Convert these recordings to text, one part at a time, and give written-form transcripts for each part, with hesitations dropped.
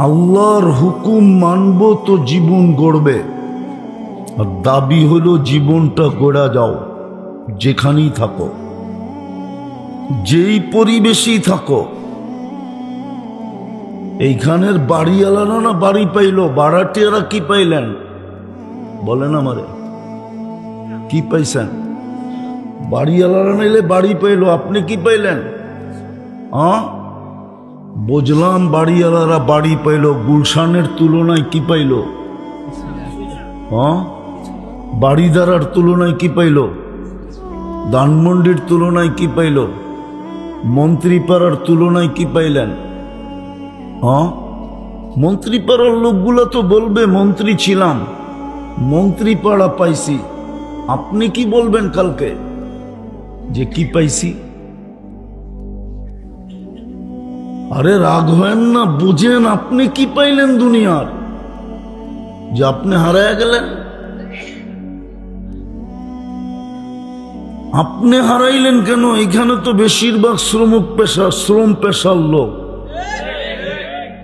আল্লাহর হুকুম মানব তো জীবন গড়বে, আর দাবি হলো জীবনটা গড়া যাও, যেখানেই থাকো, যেই পরিবেশেই থাকো। এইখানের বাড়িওয়ালারা না বাড়ি পাইল, ভাড়াটিয়ারা কি পাইলেন বলেন আমারে, কি পাইছেন? বাড়িওয়ালারা নাইলে বাড়ি পাইল, আপনি কি পাইলেন? বুঝলাম বাড়িওয়ালারা বাড়ি পাইল, গুলশানের তুলনায় কি পাইল? বাড়িদারার তুলনায় কি পাইল? ধানমন্ডির তুলনায় কি পাইল? মন্ত্রীপাড়ার তুলনায় কি পাইলেন? মন্ত্রীপাড়ার লোকগুলো তো বলবে মন্ত্রী ছিলাম, মন্ত্রীপাড়া পাইছি। আপনি কি বলবেন কালকে যে কি পাইছি? আরে রাগ হয় না, বুঝেন আপনি কি পাইলেন দুনিয়ার, যে আপনি হারায় গেলেন। আপনি হারাইলেন কেন? এখানে তো বেশিরভাগ শ্রম পেশার লোক,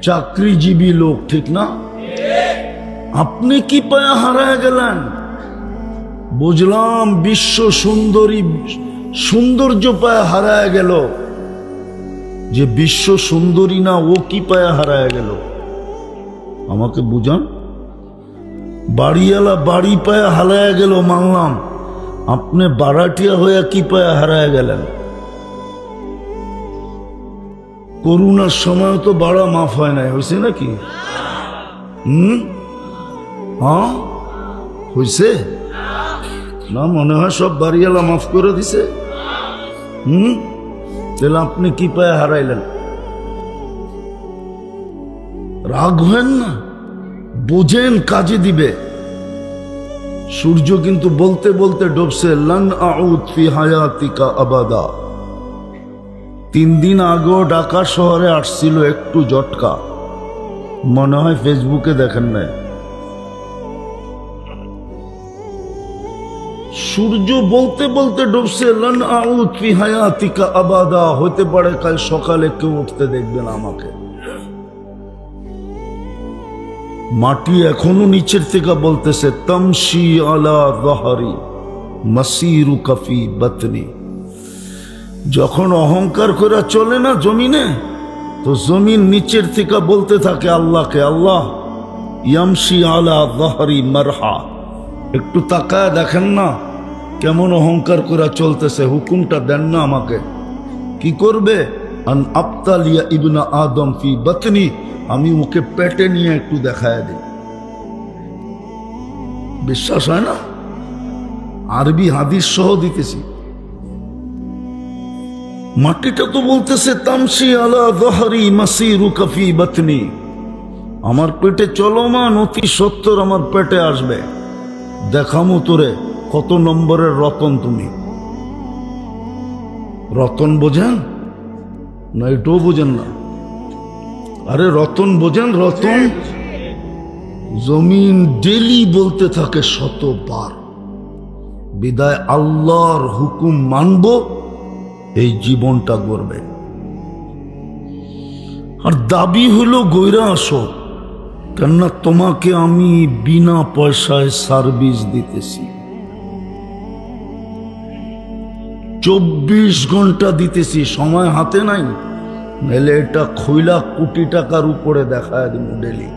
চাকরিজীবী লোক, ঠিক না? আপনি কি পায়া হারায় গেলেন? বুঝলাম বিশ্ব সুন্দরী সৌন্দর্য পায়া হারায় গেল, যে বিশ্ব সুন্দরী না ও কি পায়া হারায় গেল? আমাকে বুঝান। বাড়িওয়ালা বাড়ি পায়া হারায় গেল মানলাম, আপনি বারাটিয়া হয়ে কি পায়া হারায় গেলেন? করোনার সময় তো বাড়া মাফ হয় নাই, হয়েছে নাকি? হয়েছে না? মনে হয় সব বাড়িওয়ালা মাফ করে দিছে। তাহলে আপনি কি পায়ে হারাইলেন? রাগ হেন না, বোঝেন কাজে দিবে। সূর্য কিন্তু বলতে বলতে ডুবছে, লান আউদ ফি হায়াতিকা আবাদা। 3 দিন আগেও ঢাকা শহরে আসছিল একটু জটকা, মনে হয় ফেসবুকে দেখেন নাই। সূর্য বলতে বলতে ডুবছে, লান আউদ ফি হায়াতিকা আবাদা। হতে পারে কাল সকালে কেউ উঠতে দেখবেন আমাকে। মাটি এখনো নিচের থেকে বলতেছে, তামশি আলা যাহরি মাসিরুকা ফি বাতনি। যখন অহংকার করে চলে না জমিনে, তো জমিন নিচের থেকে বলতে থাকে আল্লাহকে, আল্লাহ ইয়ামশি আলা যাহরি মারহা। একটু তাকায় দেখেন না কেমন অহংকার করে চলতেছে, হুকুমটা দেন না আমাকে। কি করবে? আন আবতালিয়া ইবনা আদম ফি বাতনি, আমি ওকে পেটে নিয়ে একটু দেখায় দিই। বিশ্বাস হয় না? আরবি হাদিস সহ দিতেছি। মাটিটা তো বলতেছে, তামশি আলা যাহরি মাসিরুকা ফি বাতনি। আমার পেটে চলমান, অতি সত্তর আমার পেটে আসবে, দেখামো তোরে কত নম্বরের রতন তুমি। রতন বোঝেন না? এটাও বোঝেন না? আরে রতন বোঝেন? রতন জমিন ডেলি বলতে থাকে 100 বার, বিদায় আল্লাহর হুকুম মানব, এই জীবনটা গড়বে। আর দাবি হলো গইরা আসো, কেননা তোমাকে আমি বিনা পয়সায় সার্ভিস দিতেছি, 24 ঘন্টা দিতেছি, সময় হাতে নাই। নাহলে এটা খইলা কোটি টাকার উপরে দেখায় দিব ডেলি,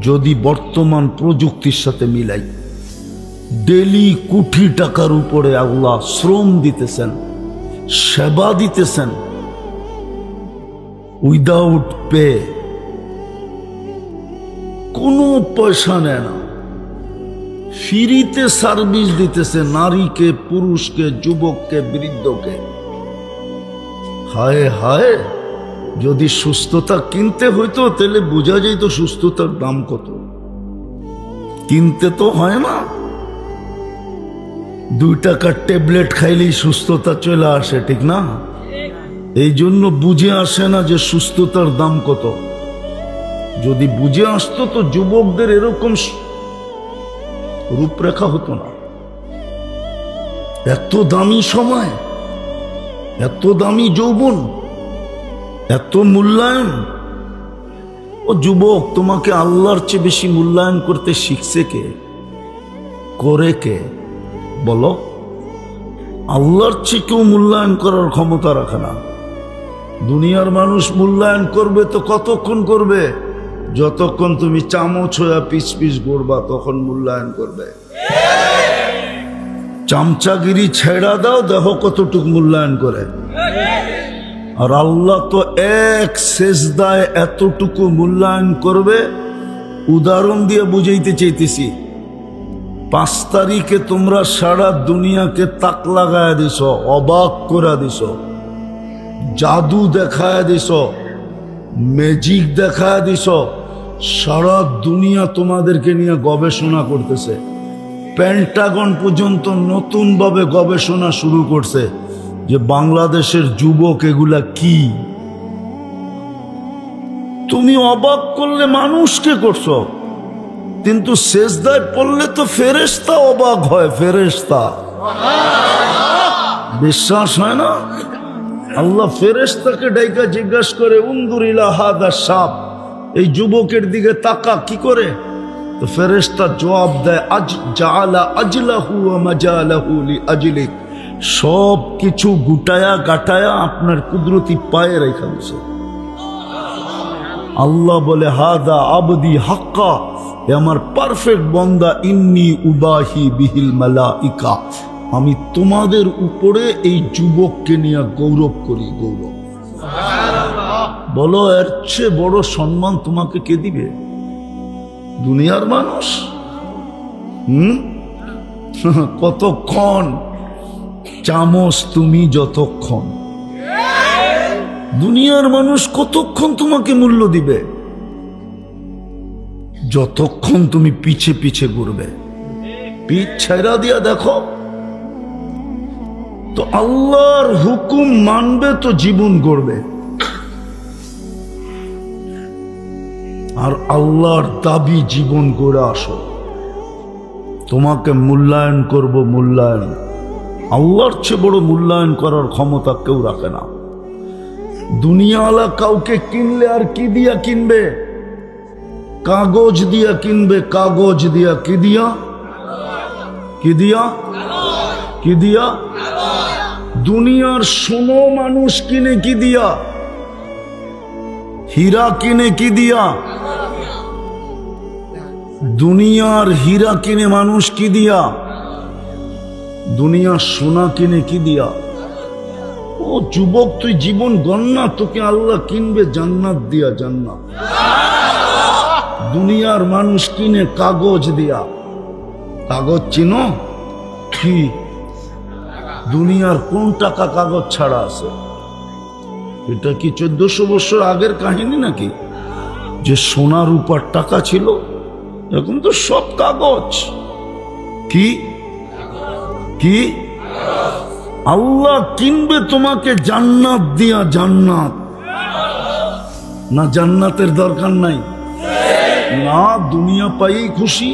যদি বর্তমান প্রযুক্তির সাথে মিলাই। ডেলি কোটি টাকার উপরে আল্লাহ শ্রম দিতেছেন, সেবা দিতেছেন, উইদাউট পে, কোনো পয়সা নেয় না, ফ্রিতে সার্ভিস দিতেছে নারীকে, পুরুষকে, যুবককে, বৃদ্ধকে। হায় হায়, যদি সুস্থতা কিনতে হইতো তাহলে বোঝা যেত সুস্থতার দাম কত। কিনতে তো হয় না, 2 টাকার ট্যাবলেট খাইলেই সুস্থতা চলে আসে, ঠিক না? এই জন্য বুঝে আসে না যে সুস্থতার দাম কত। যদি বুঝে আসতো তো যুবকদের এরকম রূপরেখা হতো না। এত দামি সময়, এত দামি যৌবন, এত মূল্যায়ন, ও যুবক, তোমাকে আল্লাহর চেয়ে বেশি মূল্যায়ন করতে শিখছে কে, করে কে বলো? আল্লাহর চেয়ে কেউ মূল্যায়ন করার ক্ষমতা রাখে না। দুনিয়ার মানুষ মূল্যায়ন করবে তো কতক্ষণ করবে? যতক্ষণ তুমি চামচ হয়ে পিস পিস গড়বা তখন মূল্যায়ন করবে। চামচাগিরি ছেড়া দাও, দেখো কতটুকু মূল্যায়ন করে। আর আল্লাহ তো এক সেজদায় এতটুকু মূল্যায়ন করবে। উদাহরণ দিয়ে বুঝাইতে চাইতেছি। 5 তারিখে তোমরা সারা দুনিয়াকে তাক লাগায় দিছ, অবাক করে দিছ, জাদু দেখায় দিছ, ম্যাজিক দেখায় দিছ। সারা দুনিয়া তোমাদেরকে নিয়ে গবেষণা করতেছে। পেন্টাগন পর্যন্ত নতুন ভাবে গবেষণা শুরু করছে যে বাংলাদেশের যুবক এগুলা কি। তুমি অবাক করলে মানুষকে করছো, কিন্তু সেজদায় পড়লে তো ফেরেশতা অবাক হয়। ফেরেশতা বিশ্বাস হয় না? আল্লাহ ফেরেশতাকে ডাইকা জিজ্ঞাসা করে, উনদুরিলা হাদা সাপ, এই যুবকের দিকে তাকা, কি করে? তো ফেরেশতা জবাব দেয়, আজ জাআলা আজলাহু ওয়া মাজালাহু লিআজলিক, সব কিছু গুটায়া গাটায়া আপনার কুদরতি পায়ে রেখে দিয়েছে। আল্লাহ বলে, হাদা আবদি হাক্কা, এ আমার পারফেক্ট বান্দা, ইন্নী উবাহি বিহিল মালাইকা, আমি তোমাদের উপরে এই যুবককে নিয়ে গৌরব করি। গৌরব বলো, এর চেয়ে বড় সম্মান তোমাকে কে দিবে? দুনিয়ার মানুষ কতক্ষণ চামচ তুমি, যতক্ষণ দুনিয়ার মানুষ কতক্ষণ তোমাকে মূল্য দিবে? যতক্ষণ তুমি পিছে পিছে ঘুরবে। পিছ ছাইরা দিয়া দেখো তো, আল্লাহর হুকুম মানবে তো জীবন গড়বে। আর আল্লাহর দাবি জীবন গড়ে আসো, তোমাকে মূল্যায়ন করব। মূল্যায়ন আল্লাহর চেয়ে বড় মূল্যায়ন করার ক্ষমতা কেউ রাখে না। দুনিয়াওয়ালা কাউকে কিনলে আর কি দিয়া কিনবে? কাগজ দিয়া কিনবে। কাগজ দিয়া কি দিয়া? কি দিয়া? কি দিয়া? দুনিয়ার সোনো মানুষ কিনে কি দিয়া? হীরা কিনে কি দিয়া? দুনিয়ার হীরা কিনে মানুষ কি দিয়া? দুনিয়ার সোনা কিনে কি দিয়া? ও যুবক, তুই জীবন গন্না, তোকে আল্লাহ কিনবে জান্নাত দিয়া। জান্নাত দুনিয়ার মানুষ কিনে কাগজ দিয়া। কাগজ চিনো কি? দুনিয়ার কোন টাকা কাগজ ছাড়া আছে? এটা কি 1400 বছর আগের কাহিনী নাকি যে সোনা রূপার টাকা ছিল? এখন তো সব কাগজ। কি কি? আল্লাহ কিনবে তোমাকে জান্নাত দিয়া। জান্নাত না, জান্নাতের দরকার নাই না, দুনিয়া পাইই খুশি।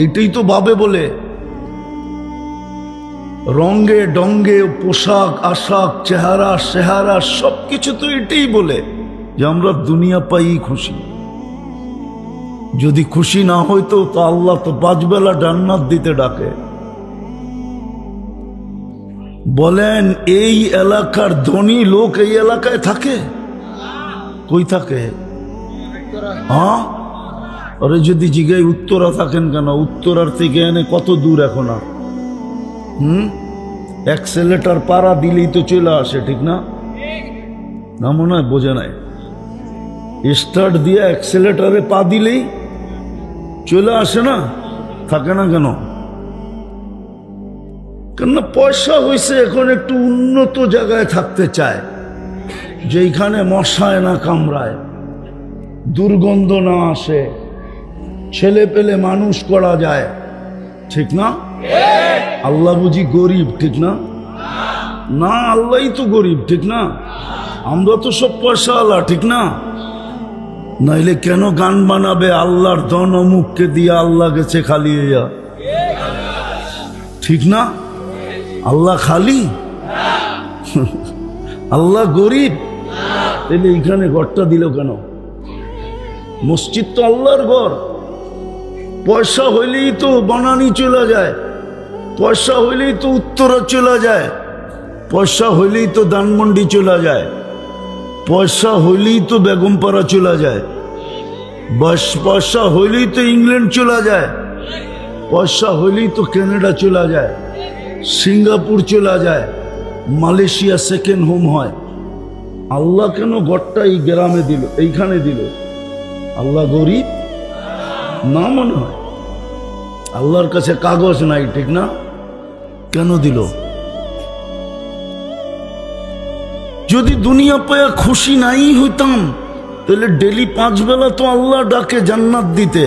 এটাই তো ভাবে বলে, রঙ্গে ডঙ্গে, পোশাক আশাক, চেহারা সেহারা, সবকিছু তো এটাই বলে যে আমরা দুনিয়া পাই খুশি। যদি খুশি না হইতো তো আল্লাহ তো 5 বেলা জান্নাত দিতে ডাকে। বলেন, এই এলাকার ধনী লোক এই এলাকায় থাকে? কই থাকে? হ্যাঁ, আরে যদি জিগাই উত্তরা থাকেন কেন? উত্তরার থেকে এনে কত দূর এখন? আর অ্যাক্সেলেটার পাড়া দিলেই তো চলে আসে, ঠিক না? না মনে হয় বোঝে নাই। স্টার্ট দিয়ে অ্যাক্সেলেটারে পা দিলেই চলে আসে না? থাকে না কেন? কেননা পয়সা হয়েছে, এখন একটু উন্নত জায়গায় থাকতে চায়, যেখানে মশায় না কামড়ায়, দুর্গন্ধ না আসে, ছেলে পেলে মানুষ করা যায়, ঠিক না? আল্লাহ বুঝি গরিব, ঠিক না? না, আল্লাহই তো গরিব, ঠিক না? আমরা তো সব পয়সাওয়ালা, ঠিক না? নাইলে কেন গান বানাবে আল্লাহর ধন অমুককে দিয়া আল্লাহ গেছে খালি হইয়া? ঠিক না? আল্লাহ খালি? আল্লাহ গরিব? তাহলে এইখানে ঘরটা দিল কেন? মসজিদ তো আল্লাহর ঘর। পয়সা হইলেই তো বানানি চলে যায়, পয়সা হইলেই তো উত্তরা চলে যায়, পয়সা হইলেই তো ধানমন্ডি চলে যায়, পয়সা হইলেই তো বেগমপাড়া চলে যায়, পয়সা হইলেই তো ইংল্যান্ড চলে যায়, পয়সা হইলেই তো কানাডা চলে যায়, সিঙ্গাপুর চলে যায়, মালয়েশিয়া সেকেন্ড হোম হয়। আল্লাহ কেন ঘরটা এই গ্রামে দিল, এইখানে দিল? আল্লাহ গরিব না মনে হয়? আল্লাহর কাছে কাগজ নাই, ঠিক না? কেন দিল? যদি দুনিয়া পায়া খুশি নাই হইতাম তাহলে ডেলি 5 বেলা তো আল্লাহ ডাকে জান্নাত দিতে।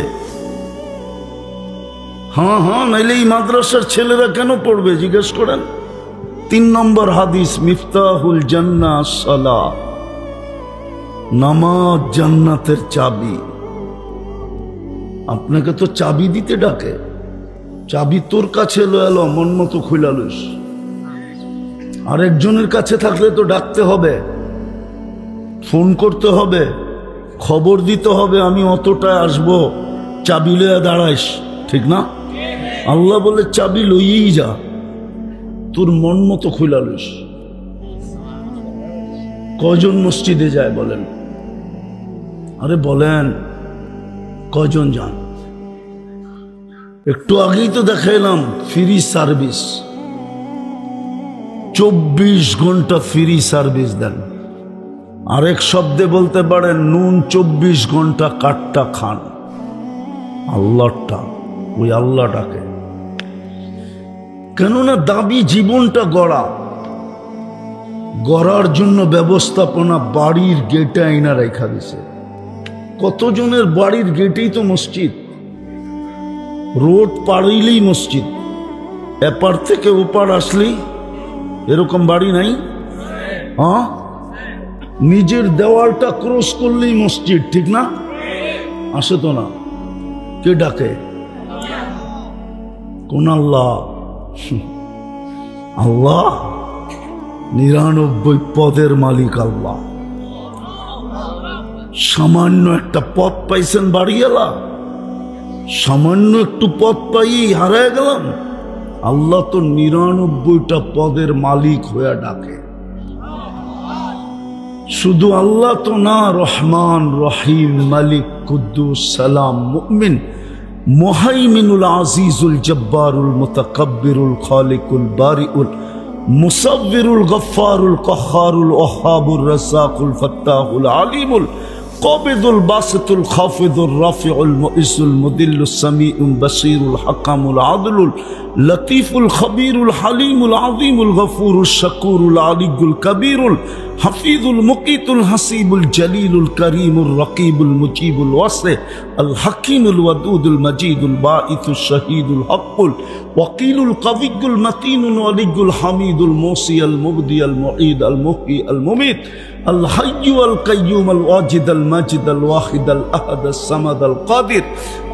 হ্যাঁ হ্যাঁ, নাইলে এই মাদ্রাসার ছেলেরা কেন পড়বে জিজ্ঞেস করেন। 3 নম্বর হাদিস, মিফতাহুল জান্নাহ সালাহ, নামাজ জান্নাতের চাবি। আপনাকে তো চাবি দিতে ডাকে, চাবি তোর কাছে এলো, মন মতো খুলা লইস। আরেকজনের কাছে থাকলে তো ডাকতে হবে, ফোন করতে হবে, খবর দিতে হবে, আমি অতটায় আসবো, চাবি লইয়া দাঁড়াইস, ঠিক না? আল্লাহ বলে চাবি লইয়েই যা, তোর মন মতো খুলা লইস। কজন মসজিদে যায় বলেন? আরে বলেন, কজন যান? একটু আগেই তো দেখাইলাম ফ্রি সার্ভিস, 24 ঘন্টা ফ্রি সার্ভিস দেন। আরেক শব্দে বলতে পারেন নুন 24 ঘন্টা কাঠটা খান। আল্লাহটা, ওই আল্লাহটাকে। কেননা দাবি জীবনটা গড়ার জন্য ব্যবস্থাপনা বাড়ির গেটে আইনা রেখা দিছে। কতজনের বাড়ির গেটেই তো মসজিদ, রোড পাড়িলেই মসজিদ, এপার থেকে ওপার আসলেই এরকম বাড়ি নাই? হ্যাঁ, নিজের দেওয়ালটা ক্রস করলেই মসজিদ, ঠিক না? আসে তো না, কে ডাকে? কোন আল্লাহ? আল্লাহ 99 পদের মালিক আল্লাহ। সামান্য একটা পথ পাইছেন বাড়িওয়ালা, সামান্য একটু পথ পাই হারায় গেলাম। আল্লাহ তো 99টা পদের মালিক হয়ে ডাকে। শুধু আল্লাহ তো না, রহমান, রহিম, মালিক, কুদ্দুস, সালাম, মুমিন, মুহাইমিনুল, আজিজুল, জব্বারুল, মুতাকাব্বিরুল, খালিকুল, বারিউল, মুসাব্বিরুল, গফফারুল, কহ্হারুল, ওয়াহ্হাবুর, রাজ্জাকুল, ফাত্তাহুল, আলিমুল, কাবিদুল, বাসিতুল, খাফিদুল, রাফিউল, মুইসুল, মুদিল্লুস, সামিউল, বাসীরুল, হাকামুল, আদলুল, লতীফুল, খবীরুল, হালিমুল, আযীমুল, গফুরুল, শাকুরুল, আলিয়ুল, কবীরুল, হাফিজুল, মুকিতুল, হাসিবুল, জলিলুল, করিমুল, রকিবুল, মুজিবুল, ওয়াসি, আল হাকিমুল, ওয়াদুদুল, মজিদুল, বাঈসুল, শহীদুল, হকুল, ওয়াকিলুল, কবিয়ুল, মতিনুল, ওয়ালিয়ুল, হামিদুল, মুসি, আল মুবদি, আল মুঈদ, আল মুহয়ি, আল মুমীত, আল হাইয়্যু, আল কাইয়্যুম, আল ওয়াজিদ, আল মাজিদ, আল ওয়াহিদ, আল আহাদ, আল সামাদ, আল কাদির,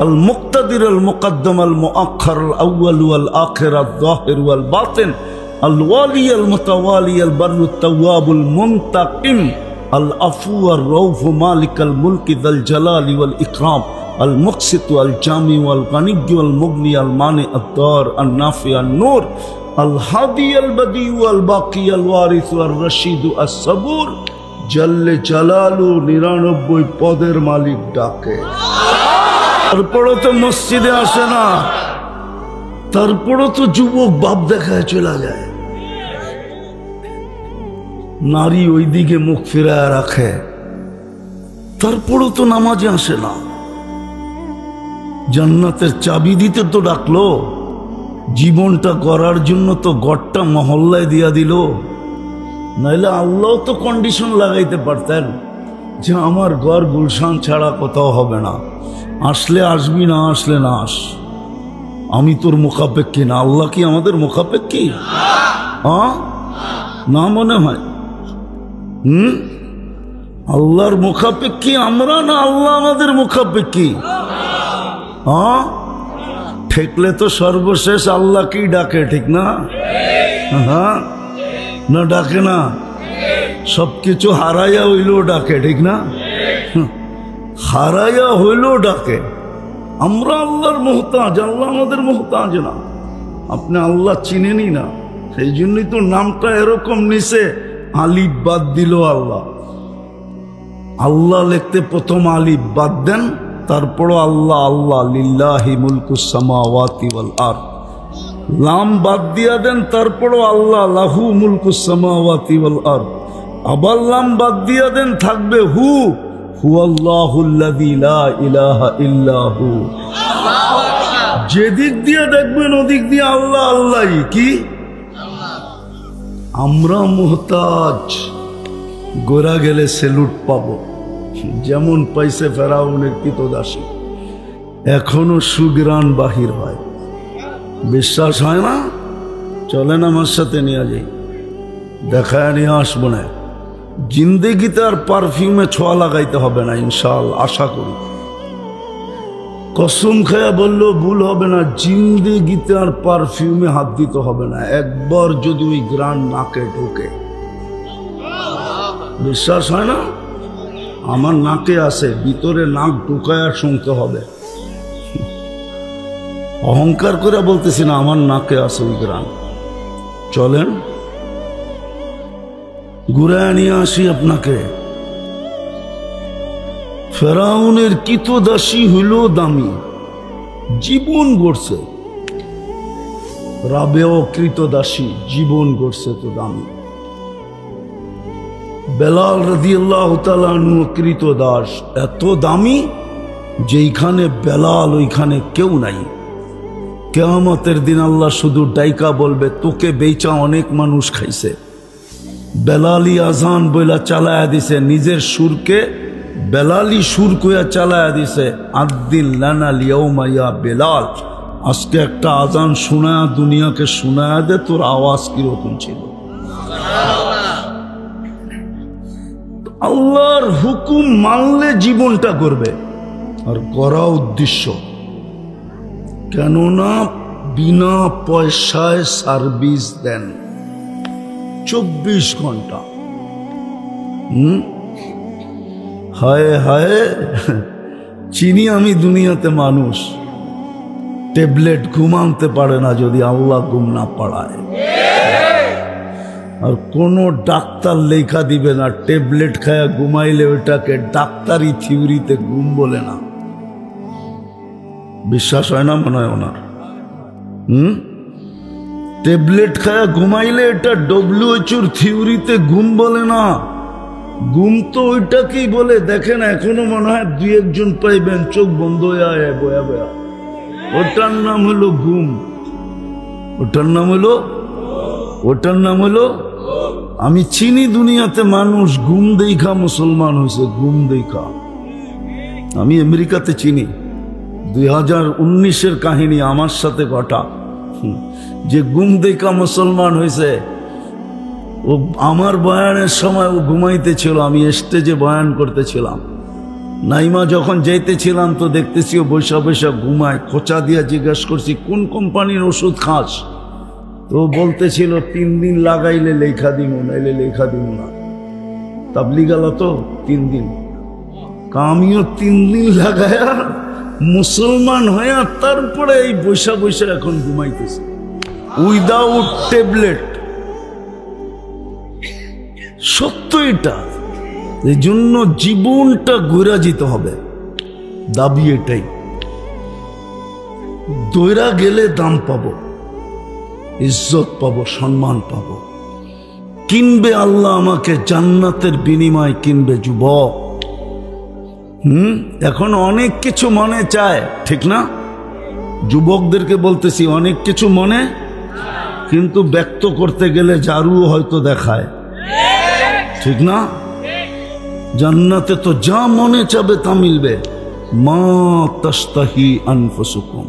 আল মুক্তাদির, আল মুকদ্দম, আল মুআখ্খার, আল আউয়াল, আল আখির, আল যাহির, আল বাতিন, আল ওয়ালি, আল মুতাওয়ালি, আল বাররু, তাওয়াবুল, মুনতাকিম, আল আফু, আর রউফ, মালিক আল মুলকি, যাল জালালি ওয়াল ইকরাম, আল মুকসিত, আল জামি, আল গানিয়্যু, আল মুগনি, আল মানি, আদ দার, আল নাফি, আল নূর, আল হাদি, আল বদি, আল বাকি, আল ওয়ারিস, আল রশিদ, আস সাবুর, জাল্লে জালালু 99 পদের মালিক ডাকে। তারপরও তো মসজিদে আসে না, তারপরও তো যুবক বাপ দেখায় চলে যায়, নারী ওইদিকে মুখ ফিরায় রাখে, তারপরও তো নামাজে আসে না। জান্নাতের চাবি দিতে তো ডাকলো, জীবনটা গড়ার জন্য তো গড়টা মহল্লায় দিয়া দিল। নাইলে আল্লাহ তো কন্ডিশন লাগাইতে পারতেন যে আমার ঘর গুলশান ছাড়া কোথাও হবে না, আসলে আসবি, না আসলে না আস, আমি তোর মুখাপেক্ষী না। আল্লাহ কি আমাদের মুখাপেক্ষী? না মনে হয়। আল্লাহর মুখাপেক্ষী আমরা, না আল্লাহ আমাদের মুখাপেক্ষী? ঠেকলে তো সর্বশেষ আল্লাহকেই ডাকে, ঠিক না? হ্যাঁ, না ডাকে না? সবকিছু হারাইয়া হইল ডাকে, ঠিক না? হারাইয়া হইল ডাকে। আমরা আল্লাহর মুহতাজ, আল্লাহ আমাদের মুহতাজ না। আপনি আল্লাহ চিনেনই না, সেই জন্যই তো নামটা এরকম নিছে। আলিফ বাদ দিল আল্লাহ। আল্লাহ লিখতে প্রথম আলিফ বাদ দেন, তারপরও আল্লাহ আল্লাহ। লিল্লাহি মুলকুস সামাওয়াতি ওয়াল আরদ। লাম বাদ দিয়া দেন, তারপরও আল্লাহ লাহু মুলকুস সামাওয়াতি ওয়াল আরদ। আবার লাম বাদ দিয়া দেন, থাকবে হু হুয়াল্লাহুল্লাযী লা ইলাহা ইল্লা হু। যেদিক দিয়ে দেখবেন ওদিক দিয়ে আল্লাহ আল্লাহই। কি আমরা মুহতাজ, গোরা গেলে সেলুট পাবো, যেমন পাইছে ফেরাউনের কৃতদাসী। এখনো সুগ্রাণ বাহির হয়। বিশ্বাস হয় না? চলেন আমার সাথে নিয়ে যাই, দেখায় নিয়ে আসবো না। জিন্দেগিতে আর পারফিউমে ছোঁয়া লাগাইতে হবে না ইনশাআল্লাহ, আশা করি। কসম খায়া বললেও ভুল হবে না, জিন্দেগিতে আর পারফিউমে হাত দিতে হবে না। একবার যদি ওই গ্রান নাকে ঢোকে, বিশ্বাস হয় না? আমার নাকে আছে, ভিতরে নাক ঢুকায়া শুনতে হবে। অহংকার করে বলতেছি না, আমার নাকে আছে ওই গ্রান। চলেন ঘুরায় নিয়ে আসি আপনাকে। ফেরাউনের কৃতদাসী হইল দামি, জীবন গড়ছে। রাবেও কৃতদাসী, জীবন গড়ছে তো দামি। বেলাল রাদিয়াল্লাহু তাআলা আনহু কৃতদাস, এত দামি যেইখানে বেলাল ওইখানে কেউ নাই। কিয়ামতের দিন আল্লাহ শুধু ডাইকা বলবে, তোকে বেচা অনেক মানুষ খাইছে। বেলালি আজান বইলা চালায়া দিছে, নিজের সুরকে বেলালি সুর কইয়া চালায়া দিছে। আদ্দিন লানা লিয়াউমা ইয়া বেলাল, আজকে একটা আজান শোনায়া দুনিয়াকে শোনায়া দে তোর আওয়াজ কিরকম ছিল। আল্লাহর হুকুম মানলে জীবনটা করবে, আর করা উদ্দেশ্য। কেননা বিনা পয়সায় সার্ভিস দেন 24 ঘন্টা। হায় হায়, চিনি আমি দুনিয়াতে মানুষ ট্যাবলেট ঘুম আনতে পারে না যদি আল্লাহ ঘুম না পাড়ায়। আর কোনো ডাক্তার লেখা দিবে না ট্যাবলেট খায়া ঘুমাইলে ওইটাকে ডাক্তারি থিওরিতে ঘুম বলে না। বিশ্বাস হয় না মনে হয় ওনার? ট্যাবলেট খায়া ঘুমাইলে এটা WHO থিওরিতে ঘুম বলে না। ঘুম তো ওইটাকেই বলে। দেখেন এখনো মনে হয় 2-1 জন পাইবেন চোখ বন্ধ হয়ে বয়া বয়া, ওটার নাম হলো ঘুম। ওটার নাম হলো আমি চিনি দুনিয়াতে মানুষ ঘুম দেখা মুসলমান হয়েছে, ঘুম দেখা। আমি আমেরিকাতে চিনি, 2019-এর কাহিনী আমার সাথে ঘটা, যে ঘুম দেখা মুসলমান হয়েছে। ও আমার বয়ানের সময় ও ঘুমাইতেছিল, আমি স্টেজে বয়ান করতেছিলাম। নাইমা যখন যাইতেছিলাম তো দেখতেছি ও বৈশা বৈশা ঘুমায়। খোঁচা দিয়া জিজ্ঞাসা করছি কোন কোম্পানির ওষুধ খাস, তো বলতেছিল 3 দিন লাগাইলে লেখা দিব, নাইলে লেখা দিব না। তাবলিগালা তো 3 দিন, আমিও 3 দিন লাগায়া মুসলমান হইয়া তারপরে এই বৈশা বৈশা এখন ঘুমাইতেছি উইদাউট ট্যাবলেট। সত্য এটা। এই জন্য জীবনটা ঘুরা যেতে হবে, দাবি এটাই। দৈরা গেলে দাম পাবো, ইজ্জত পাবো, সম্মান পাবো। কিনবে আল্লাহ আমাকে জান্নাতের বিনিময় কিনবে যুবক। এখন অনেক কিছু মনে চায়, ঠিক না? যুবকদেরকে বলতেছি অনেক কিছু মনে, কিন্তু ব্যক্ত করতে গেলে জারুও হয়তো দেখায়, ঠিক না? জান্নাতে তো যা মনে চাবে তা মিলবে। মা তাস্তাহি আনফুসুকুম।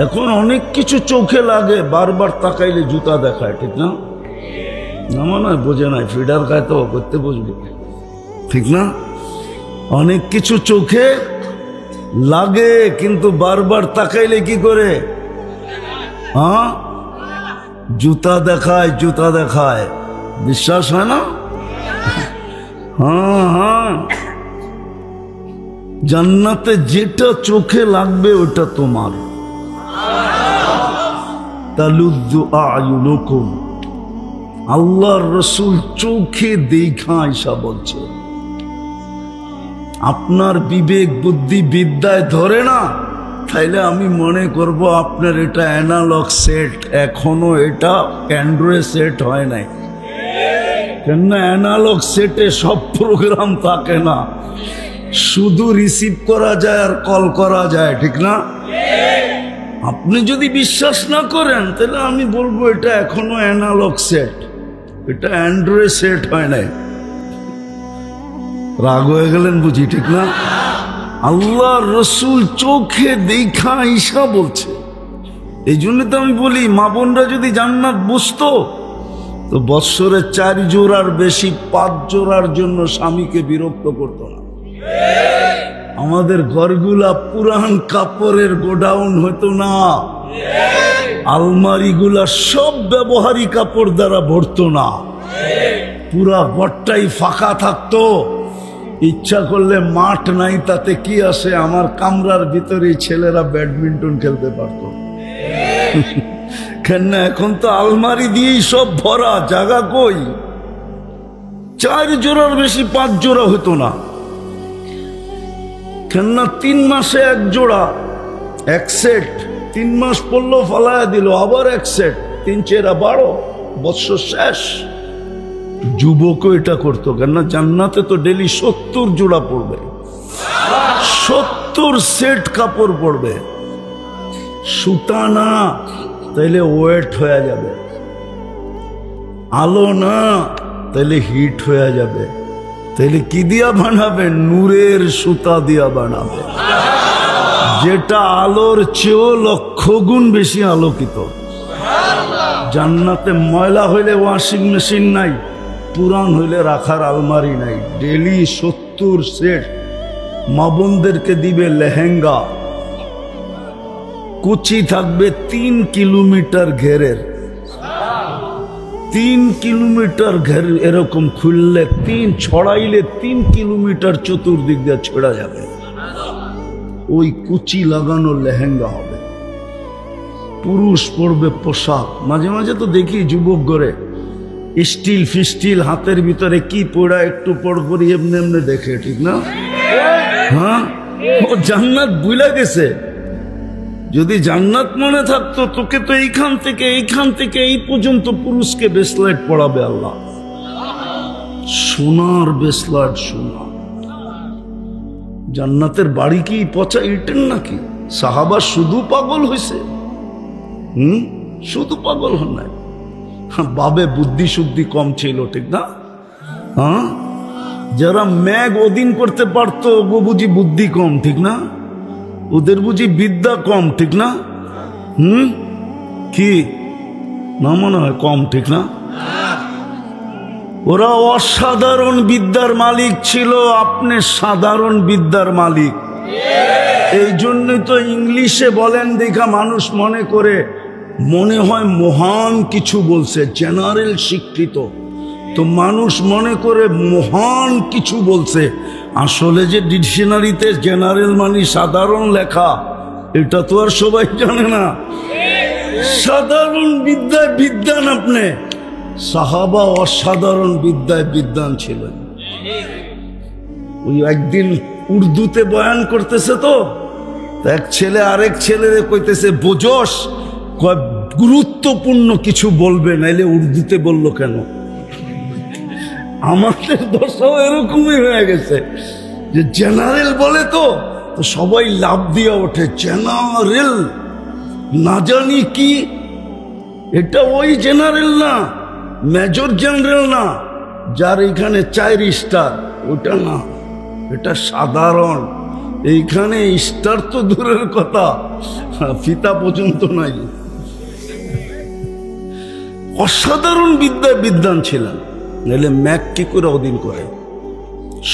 এখন অনেক কিছু চোখে লাগে, বারবার তাকাইলে জুতা দেখায়, ঠিক না? না মনে হয় বোঝে নাই, ফিডার খায় তো করতে বুঝবে, ঠিক না? অনেক কিছু চোখে লাগে, কিন্তু বারবার তাকাইলে কি করে? জুতা দেখায়, জুতা দেখায়। বিশ্বাস হয় না? হ্যাঁ হ্যাঁ, জান্নাতে যেটা চোখে লাগবে ওটা তোমার। তালুদ্দু আয়ুনুকুম, আল্লাহর রসুল চোখে দেখা আয়েশা বলছে। আপনার বিবেক বুদ্ধি বিদ্যায় ধরে না, তাইলে আমি মনে করব আপনার এটা অ্যানালগ সেট, এখনো এটা অ্যান্ড্রয়েড সেট হয় নাই। কেননা অ্যানালগ সেটে সব প্রোগ্রাম থাকে না, শুধু রিসিভ করা যায় আর কল করা যায়, ঠিক না? আপনি যদি বিশ্বাস না করেন তাহলে আমি বলবো এটা এখনো অ্যানালগ সেট, এটা অ্যান্ড্রয়েড সেট হয় নাই। রাগ হয়ে গেলেন বুঝি, ঠিক না? আল্লাহ রসুল চোখে দেখা আয়েশা বলছে। এই জন্য তো আমি বলি, মা বোনরা যদি জান্নাত বুঝতো তো বৎসরে 4 জোড়ার বেশি 5 জোড়ার জন্য স্বামীকে বিরক্ত করতো না। আমাদের ঘরগুলা পুরান কাপড়ের গোডাউন হতো না, আলমারিগুলা সব ব্যবহারী কাপড় দ্বারা ভরতো না, পুরা ঘরটাই ফাঁকা থাকতো। ইচ্ছা করলে মাঠ নাই, তাতে কি আসে, আমার কামরার ভিতরে ছেলেরা ব্যাডমিন্টন খেলতে পারত। কেন এখন তো আলমারি দিয়েই সব ভরা, জায়গা কই? 4 জোড়ার বেশি 5 জোড়া হতো না। কেননা 3 মাসে 1 জোড়া, 1 সেট, 3 মাস পড়লো ফালায়া দিল, আবার 1 সেট, 3 চেরা 12, বৎসর শেষ। যুবকও এটা করতো, কেননা জান্নাতে তো ডেলি 70 জোড়া পড়বে, 70 সেট কাপড় পড়বে। সুতা না, তাইলে ওয়েট হয়ে যাবে, আলো না তাইলে হিট হয়ে যাবে, তাইলে কি দিয়া বানাবে? নূরের সুতা দিয়া বানাবে, যেটা আলোর চেয়েও 1,00,000 গুণ বেশি আলোকিত। জান্নাতে ময়লা হইলে ওয়াশিং মেশিন নাই, পুরান হইলে রাখার আলমারি নাই, ডেলি 70 সেট। মা বোনদেরকে দিবে লেহেঙ্গা, কুচি থাকবে 3 কিলোমিটার ঘেরের, 3 কিলোমিটার ঘের, এরকম খুললে 3 ছড়াইলে 3 কিলোমিটার চতুর্দিক দিয়ে ছেড়া যাবে। ওই কুচি লাগানো লেহেঙ্গা হবে। পুরুষ পরবে পোশাক। মাঝে মাঝে তো দেখি যুবক ঘরে স্টিল ফিস্টিল হাতের ভিতরে কি পড়া, একটু পরপরই এমনি এমনি দেখে, ঠিক না? হ্যাঁ, ও জান্নাত ভুলে গেছে। যদি জান্নাত মনে থাকতো, তোকে তো এইখান থেকে এই পর্যন্ত পুরুষকে ব্রেসলেট পড়াবে আল্লাহ, সোনার ব্রেসলেট, সোনা। জান্নাতের বাড়ি কি পচা ইটের নাকি? সাহাবা শুধু পাগল হয়েছে, শুধু পাগল হন নাই, বাবে বুদ্ধি শুদ্ধি কম ছিল, ঠিক না? হ্যাঁ, যারা ম্যাগ অধীন করতে পারতো ও বুঝি বুদ্ধি কম, ঠিক না? ওদের বুঝি বিদ্যা কম, ঠিক না? কি না মনে হয় কম, ঠিক না? ওরা অসাধারণ বিদ্যার মালিক ছিল, আপনি সাধারণ বিদ্যার মালিক। এই জন্যই তো ইংলিশে বলেন দেখা মানুষ মনে করে, মনে হয় মহান কিছু বলছে, জেনারেল শিক্ষিত তো মানুষ মনে করে মহান কিছু বলছে। আসলে যে ডিকশনারিতে জেনারেল মানে সাধারণ লেখা, এটা তো আর সবাই জানে না। সাধারণ বিদ্যায় বিদ্যান আপনি, সাহাবা অসাধারণ বিদ্যায় বিদ্যান ছিলেন। ওই একদিন উর্দুতে বয়ান করতেছে তো এক ছেলে আরেক ছেলেরে কইতেছে, বোঝস? গুরুত্বপূর্ণ কিছু বলবে, নাইলে উর্দুতে বললো কেন? আমাদের দশাও এরকমই হয়ে গেছে যে জেনারেল বলে তো সবাই লাভ দিয়ে ওঠে, জেনারেল না জানি কি, এটা ওই জেনারেল না, মেজর জেনারেল না, যার এখানে 4 স্টার, ওটা না, এটা সাধারণ। এইখানে স্টার তো দূরের কথা, ফিতা পর্যন্ত নাই। অসাধারণ বিদ্যায় বিদ্যান ছিলেন। নাহলে ম্যাক কি করে অধীন করে,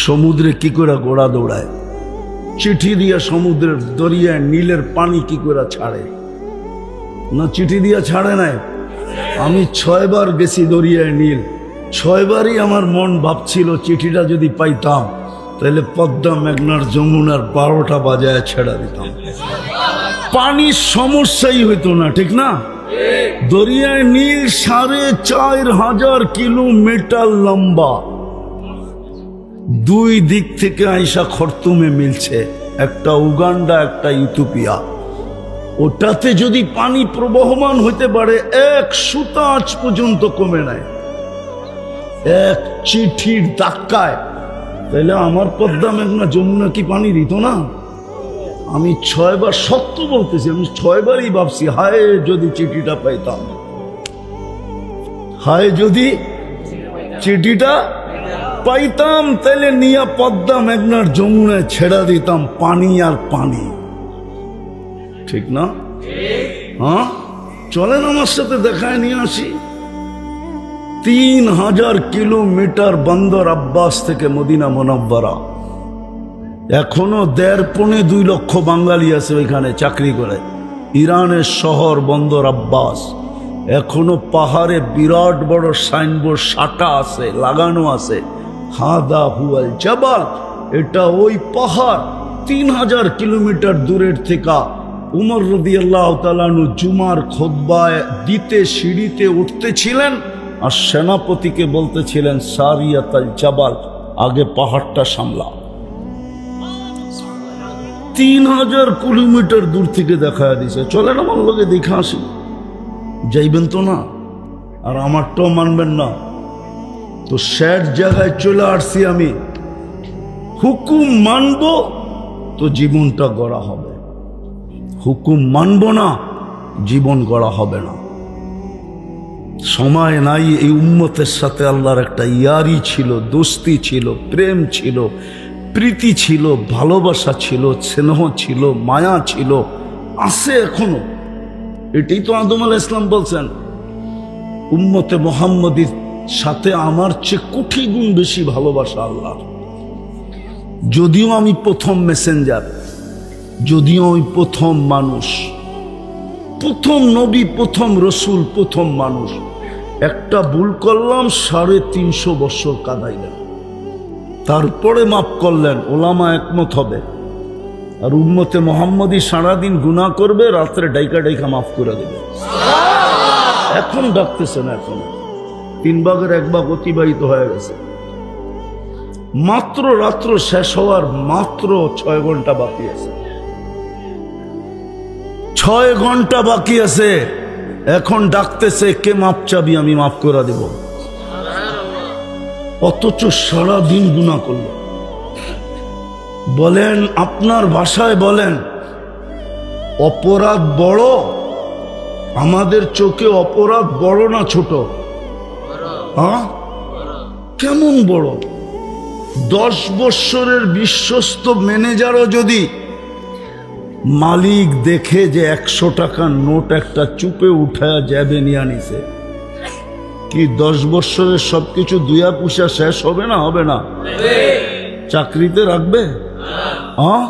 সমুদ্রে কি করে ঘোড়া দৌড়ায়, চিঠি দিয়া সমুদ্রের দরিয়ায় নীলের পানি কি করে ছাড়ে? না চিঠি দিয়া ছাড়ে নাই। আমি 6 বার গেছি দরিয়ায় নীল, 6 বারই আমার মন ভাবছিল চিঠিটা যদি পাইতাম তাহলে পদ্মা মেঘনার যমুনার 12টা বাজায় ছেড়া দিতাম, পানির সমস্যাই হইতো না, ঠিক না? দরিয়ায় নীল 4500 কিলোমিটার লম্বা, 2 দিক থেকে আইসা খর্তুমে মিলছে, একটা উগান্ডা একটা ইথিওপিয়া। ওটাতে যদি পানি প্রবহমান হইতে পারে 1 সুতা আজ পর্যন্ত কমে নাই, 1 চিঠির ধাক্কায়, তাহলে আমার পদ্মা মেঘনা যমুনা কি পানি দিত না? আমি 6 বার, সত্য বলতেছি, আমি 6 বারই ভাবছি হায় যদি চিঠিটা পাইতাম, হায় যদি চিঠিটা পাইতাম, তাহলে নিয়া পদ্মা মেঘনার যমুনায় ছেড়া দিতাম পানি আর পানি, ঠিক না? হ্যাঁ, চলেন আমার সাথে দেখায় নিয়ে আসি। 3000 কিলোমিটার বন্দর আব্বাস থেকে মদিনা মুনাব্বারা, এখনো 1.5-2 লক্ষ বাঙালি আছে ওইখানে চাকরি করে। ইরানের শহর বন্দর আব্বাস, এখনো পাহাড়ে বিরাট বড় সাইনবোর্ড সাটা আছে, লাগানো আছে, হাদা হুয়াল জাবাল, এটা ওই পাহাড়। 3000 কিলোমিটার দূরের থেকে উমর রাদিয়াল্লাহু তাআলা আনহু জুমার খুতবায় দিতে সিঁড়িতে উঠতেছিলেন আর সেনাপতিকে বলতেছিলেন সারিয়াতাল জাবাল, আগে পাহাড়টা সামলা। 3000 কিলোমিটার দূর থেকে দেখা দিছে। চলেন আমার লোকে দেখে আসি। যাইবেন তো না, আর আমারটাও মানবেন না তো স্যার জায়গায় চলে আসছি আমি। হুকুম মানব তো জীবনটা গড়া হবে, হুকুম মানব না জীবন গড়া হবে না। সময় নাই। এই উম্মতের সাথে আল্লাহর একটা ইয়ারি ছিল, দোস্তি ছিল, প্রেম ছিল, প্রীতি ছিল, ভালোবাসা ছিল, স্নেহ ছিল, মায়া ছিল, আছে এখনো। এটাই তো আদম আলাইহিস সালাম বলছেন, উম্মতে মুহাম্মদীর সাথে আমার চেয়ে কোটি গুণ বেশি ভালোবাসা আল্লাহর। যদিও আমি প্রথম মেসেঞ্জার, যদিও আমি প্রথম মানুষ, প্রথম নবী, প্রথম রসুল, প্রথম মানুষ, একটা ভুল করলাম 350 বছর কাঁদাইলেন, তারপরে মাফ করলেন, ওলামা একমত হবে। আর উম্মতে মুহাম্মদী সারাদিন গুনাহ করবে, রাত্রে ডাইকা ডাইকা মাফ করে দেবে। এখন ডাকতেছে না, এখন 3 ভাগের 1 ভাগ অতিবাহিত হয়ে গেছে। মাত্র রাত্র শেষ হওয়ার মাত্র 6 ঘন্টা বাকি আছে, 6 ঘন্টা বাকি আছে। এখন ডাকতেছে কে মাপ চাবি, আমি মাফ করে দেব। অথচ সারাদিন গুনাহ করল। বলেন, আপনার ভাষায় বলেন, অপরাধ বড়? আমাদের চোখে অপরাধ বড় না ছোট? হ্যাঁ, কেমন বড়? 10 বছরের বিশ্বস্ত ম্যানেজারও যদি মালিক দেখে যে 100 টাকার নোট একটা চুপে উঠায়া যাবে নিয়ে আনিছে, কি 10 বছরের সবকিছু দুয়া পুষা শেষ হবে না? হবে না? চাকরিতে রাখবে? হ্যাঁ,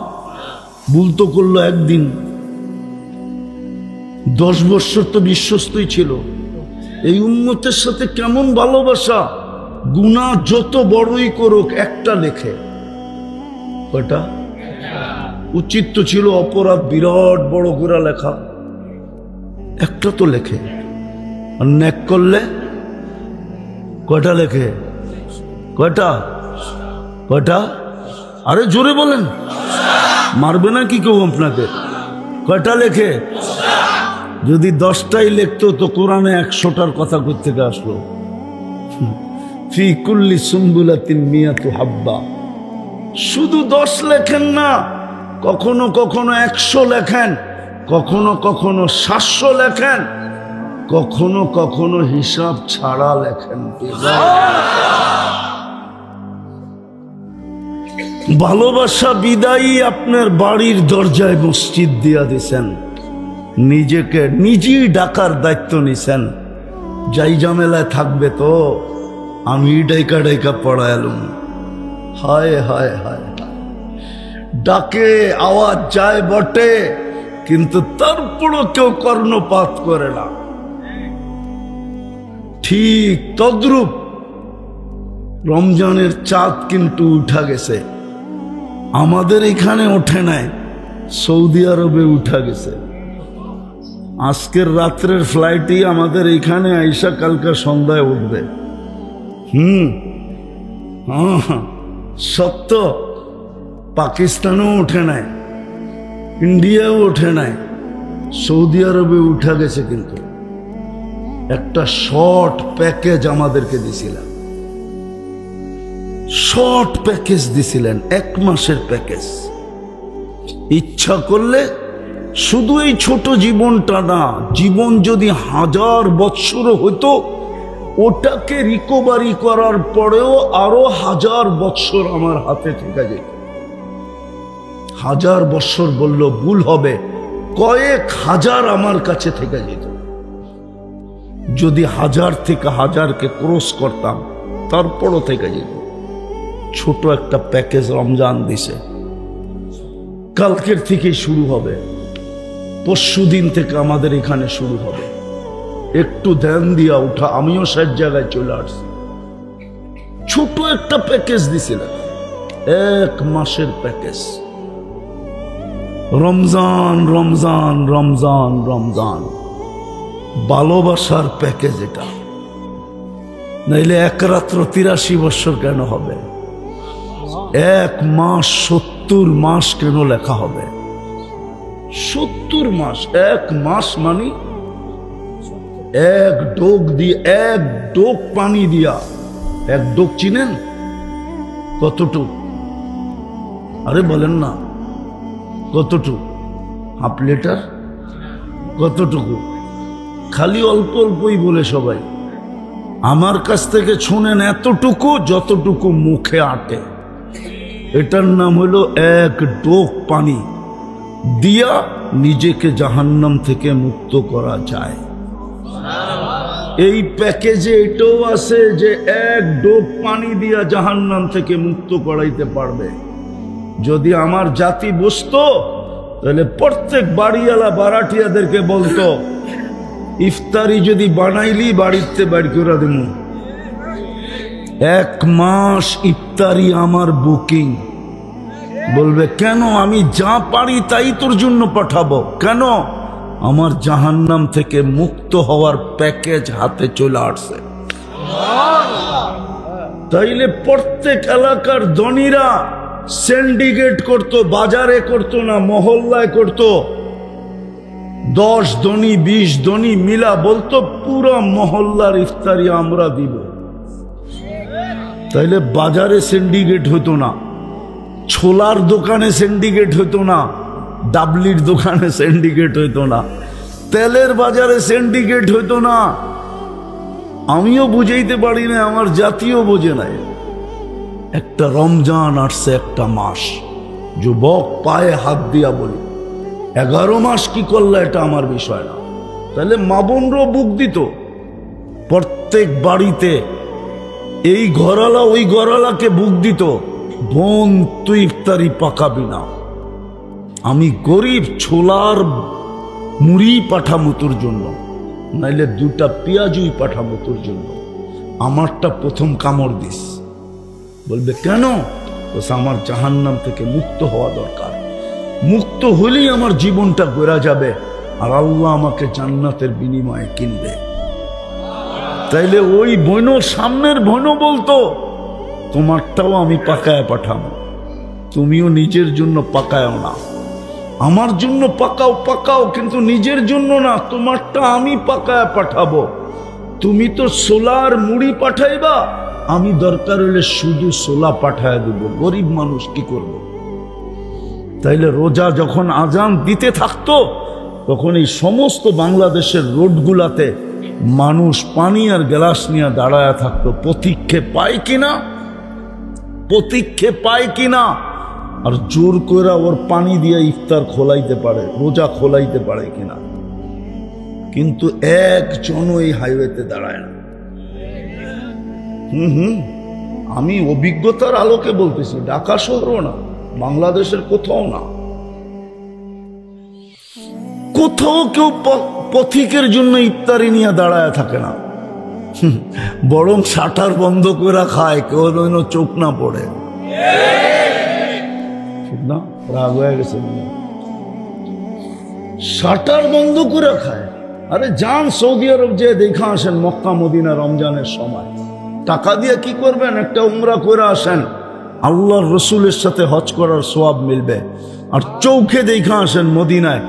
ভুল তো করলো একদিন। 10 বছর তো বিশ্বস্তই ছিল। এই উম্মতের সাথে কেমন ভালোবাসা! গুনাহ যত বড়ই করুক একটা লেখে, কয়টা? উচিত তো ছিল অপরাধ বিরাট বড় করে লেখা, একটা তো লেখে। আর নেক করলে কয়টা লেখে? কয়টা? কয়টা? আরে জোরে বলেন, মারবে না কি কেউ আপনাকে? কয়টা লেখে? যদি 10টাই লিখতো তো কোরআনে 100টার কথা কই থেকে আসলো? ফি কুল্লি সুম্বুলাতিন মিয়াতু হাব্বা। শুধু 10 লেখেন না, কখনো কখনো 100 লেখেন, কখনো কখনো 700 লেখেন, কখনো কখনো হিসাব ছাড়া লেখেন। ভালোবাসা বিদায়ী আপনার বাড়ির দরজায় মসজিদ দিয়া দিছেন, নিজেকে নিজেই ডাকার দায়িত্ব নিছেন। যাই ঝামেলায় থাকবে তো আমি ডাইকা ডাইকা পড়াইলাম। হায় হায় হায়, ডাকে আওয়াজ যায় বটে, কিন্তু তারপরও কেউ কর্ণপাত করে না। ঠিক তদ্রূপ রমজানের চাঁদ কিন্তু উঠা গেছে, আমাদের এখানে ওঠে নাই, সৌদি আরবে উঠা গেছে। আজকের রাত্রের ফ্লাইটই আমাদের এখানে আইসা কালকে সন্ধ্যায় উঠবে। সত্য। পাকিস্তানেও ওঠে নাই, ইন্ডিয়াও ওঠে নাই, সৌদি আরবে উঠা গেছে। কিন্তু একটা শর্ট প্যাকেজ আমাদেরকে দিছিলেন, শর্ট প্যাকেজ দিছিলেন, 1 মাসের প্যাকেজ। ইচ্ছা করলে শুধু এই ছোট জীবনটা না, জীবন যদি 1000 বৎসর হইতো, ওটাকে রিকভারি করার পরেও আরো 1000 বৎসর আমার হাতে থেকে যেত। 1000 বৎসর বলল ভুল হবে, কয়েক হাজার আমার কাছে থেকে যেত। যদি 1000 থেকে 1000কে ক্রস করতাম, তারপরও থেকে যেত। ছোট একটা প্যাকেজ রমজান দিছে, কালকের থেকে শুরু হবে, পরশুদিন থেকে আমাদের এখানে শুরু হবে। একটু ধ্যান দিয়া উঠা, আমিও 60 জায়গায় চলে আসছি। ছোট একটা প্যাকেজ দিছিলেন, 1 মাসের প্যাকেজ। রমজান রমজান রমজান রমজান, ভালোবাসার প্যাকেজ এটা। নাইলে 1 রাত্র 83 বছর কেন হবে? 1 মাস 70 মাস কেন লেখা হবে? 70 মাস। 1 মাস মানে 1 ডোক দিয়ে, 1 ডোক পানি দিয়া। 1 ডোক চিনেন কতটুক? আরে বলেন না, কতটুক? Half litre? কতটুকু? খালি অল্প অল্পই বলে সবাই। আমার কাছ থেকে শুনেন, এতটুকু যতটুকু মুখে আটে। এটার নাম হলো 1 ডোক পানি দিয়া নিজেকে জাহান্নাম থেকে মুক্ত করা যায়। এই প্যাকেজে এটাও আছে যে 1 ডোক পানি দিয়া জাহান্নাম থেকে মুক্ত করাইতে পারবে। যদি আমার জাতি বুঝতো, তাহলে প্রত্যেক বাড়িওয়ালা বারাটিয়াদেরকে বলতো, ইফতারি যদি বানাইলি বাড়িতে বাড়ি করে দেব। 1 মাস ইফতারি আমার বুকিং। বলবে কেন? আমি যা পারি তাই তোর জন্য পাঠাবো। কেন? আমার জাহান্নাম থেকে মুক্ত হওয়ার প্যাকেজ হাতে চলে আসছে। তাইলে প্রত্যেক এলাকার ধনীরা সিন্ডিকেট করতো, বাজারে করতো না, মহল্লায় করতো। 10 ধনী 20 ধনী মিলা বলতো, পুরো মহল্লার ইফতারি আমরা দিব। তাইলে বাজারে সিন্ডিকেট হতো না, ছোলার দোকানে সিন্ডিকেট হতো না, ডাবলির দোকানে সিন্ডিকেট হইতো না, তেলের বাজারে সিন্ডিকেট হইতো না। আমিও বুঝাইতে পারি না, আমার জাতীয় বোঝে নাই। একটা রমজান আসছে, একটা মাস। যুবক পায়ে হাত দিয়া বলি, 11 মাস কি করলে এটা আমার বিষয় না। তাহলে মা বোনরাও বুক দিত। প্রত্যেক বাড়িতে এই ঘরওয়ালা ওই ঘরওয়ালাকে বুক দিত, বোন তুই ইফতারি পাকাবি না, আমি গরিব, ছোলার মুড়ি পাঠাবো তোর জন্য, নাইলে 2টা পেঁয়াজুই পাঠাবো তোর জন্য। আমারটা প্রথম কামড় দিস। বলবে কেন? আমার জাহান্নাম থেকে মুক্ত হওয়া দরকার। মুক্ত হলেই আমার জীবনটা গড়া যাবে, আর আল্লাহ আমাকে জান্নাতের বিনিময়ে কিনবে। তাইলে ওই বোন, সামনের বোন বলতো, তোমারটাও আমি পাকায় পাঠাবো, তুমিও নিজের জন্য পাকায়ও না। আমার জন্য পাকাও পাকাও, কিন্তু নিজের জন্য না। তোমারটা আমি পাকায় পাঠাবো। তুমি তো সোলার মুড়ি পাঠাইবা, আমি দরকার হলে শুধু সোলা পাঠায় দেব। গরিব মানুষ কি করব? তাইলে রোজা যখন আজান দিতে থাকতো, তখন এই সমস্ত বাংলাদেশের রোডগুলাতে মানুষ পানি আর গ্লাস নিয়ে দাঁড়ায় থাকতো, প্রতীক্ষে পায় কিনা, প্রতীক্ষে পায় কিনা। আর জোর করে ওর পানি দিয়ে ইফতার খোলাইতে পারে, রোজা খোলাইতে পারে কিনা। কিন্তু একজনও এই হাইওয়েতে দাঁড়ায় না। আমি অভিজ্ঞতার আলোকে বলতেছি, ঢাকা শহরও না, বাংলাদেশের কোথাও না, কোথাও কেউ পথিকের জন্য ইফতারি নিয়ে দাঁড়ায় থাকে না। বরং শাটার বন্ধ করে খায়, কেউ যেন চোখ না পড়ে। ঠিক না? রাগ হয়ে গেছে, শাটার বন্ধ করে খায়। আরে যান সৌদি আরব যে দেখা আসেন, মক্কা মদিনা রমজানের সময় টাকা দিয়ে কি করবেন, একটা উমরা করে আসেন, আল্লাহর রসুলের সাথে হজ করার সওয়াব মিলবে। আর চৌখে দেখা আসেন মদিনায়,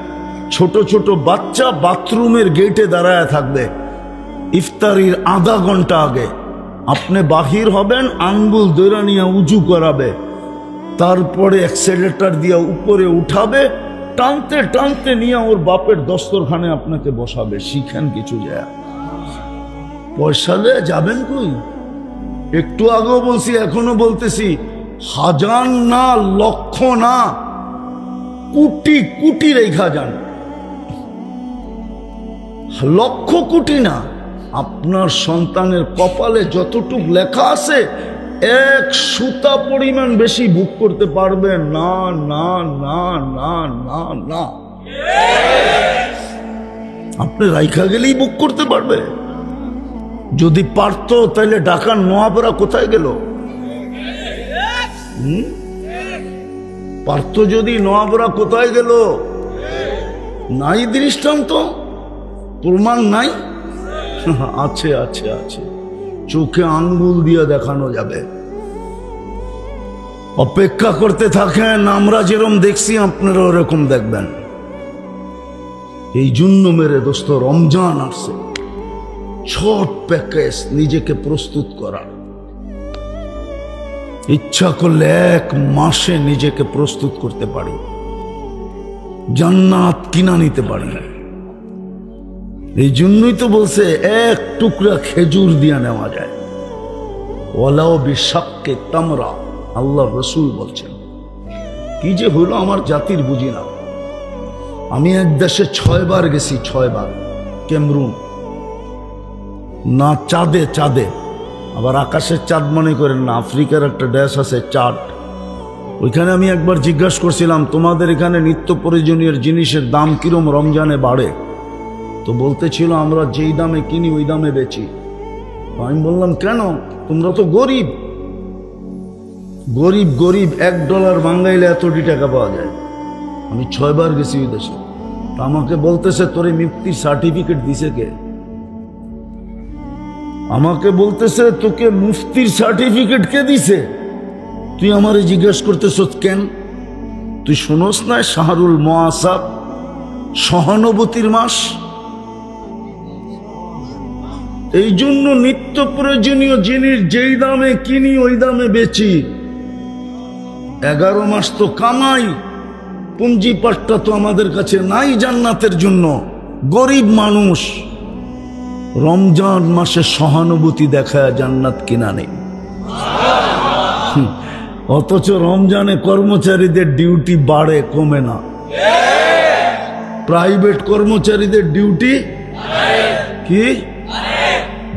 ছোট ছোট বাচ্চা বাথরুমের গেটে দাঁড়ায় থাকবে, ইফতারির আধা ঘন্টা আগে আপনি বাহির হবেন, আঙ্গুল দৈরা নিয়ে উজু করাবে, তারপরে অ্যাক্সেলেটার দিয়ে উপরে উঠাবে, টানতে টানতে নিয়ে ওর বাপের দস্তরখানে আপনাকে বসাবে। শিখেন কিছু যায়, পয়সা নিয়ে যাবেন কই? একটু আগেও বলছি, এখনো বলতেছি, হাজার না, লক্ষ না, কোটি কোটি রেখা যান, লক্ষ কোটি না। আপনার সন্তানের কপালে যতটুক লেখা আছে, এক সুতা পরিমাণ বেশি ভোগ করতে পারবে না, না না না না না। আপনি রাইখা গেলেই ভোগ করতে পারবে। যদি পারতো তাহলে ঢাকার নোয়াপাড়া কোথায় গেল? পারতো যদি, নোয়াপাড়া কোথায় গেল? নাই দৃষ্টান্ত, প্রমাণ নাই। আছে আছে আছে, চোখে আঙ্গুল দিয়ে দেখানো যাবে। অপেক্ষা করতে থাকেন, আমরা যেরকম দেখছি আপনারা ওরকম দেখবেন। এই জন্য মেরে দোস্ত, রমজান আসছে, ছোট প্যাকেজ নিজেকে প্রস্তুত করা। ইচ্ছা করলে 1 মাসে নিজেকে প্রস্তুত করতে পারি, জান্নাত কিনা নিতে পারি। এই জন্যই তো বলছে 1 টুকরা খেজুর দিয়ে নেওয়া যায়, ওয়ালাও বিশাক্কে তামরা। আল্লাহ রসুল বলছেন। কি যে হলো আমার জাতির বুঝি না। আমি এক দেশে 6 বার গেছি, 6 বার। ক্যামরুন, না চাঁদে, চাঁদে আবার আকাশের চাঁদ মনে করেন না, আফ্রিকার একটা দেশ আছে চাঁদ, ওইখানে আমি একবার জিজ্ঞাসা করছিলাম, তোমাদের এখানে নিত্য প্রয়োজনীয় জিনিসের দাম কিরম রমজানে বাড়ে? তো বলতেছিল, আমরা যেই দামে কিনি ওই দামে বেচি। আমি বললাম, কেন? তোমরা তো গরিব। গরিব গরিব, $1 বাঙ্গাইলে এতটি টাকা পাওয়া যায়। আমি 6 বার গেছি ওই দেশে। আমাকে বলতেছে, তোরে মুক্তির সার্টিফিকেট দিছে কে? আমাকে বলতেছে, তোকে মুফতির সার্টিফিকেট কে দিছে? তুই আমারে জিজ্ঞেস করতেছ কেন? তুই শুনোস না শাহরুল মুআসাব, সহানুভূতির মাস? এই জন্য নিত্য প্রয়োজনীয় জিনিস যেই দামে কিনি ওই দামে বেচি। 11 মাস তো কামাই, পুঞ্জিপাটটা তো আমাদের কাছে নাই জান্নাতের জন্য। গরিব মানুষ, রমজান মাসে সহানুভূতি দেখায় জান্নাত কিনা নেই। অথচ রমজানে কর্মচারীদের ডিউটি বাড়ে, কমে না। প্রাইভেট কর্মচারীদের ডিউটি কি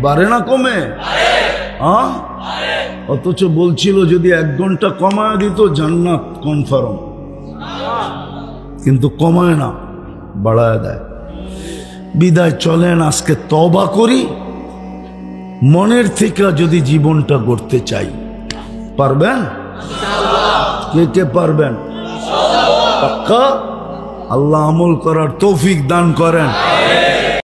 বাড়ে না, কমে? অথচ বলছিল যদি 1 ঘন্টা কমায় দিত জান্নাত কনফার্ম, কিন্তু কমায় না, বাড়ায় দেয়। বিদায় চলেন আজকে তওবা করি, মনের থেকে যদি জীবনটা গড়তে চাই। পারবেন? কে কে পারবেন? পাক্কা? আল্লাহ আমল করার তৌফিক দান করেন।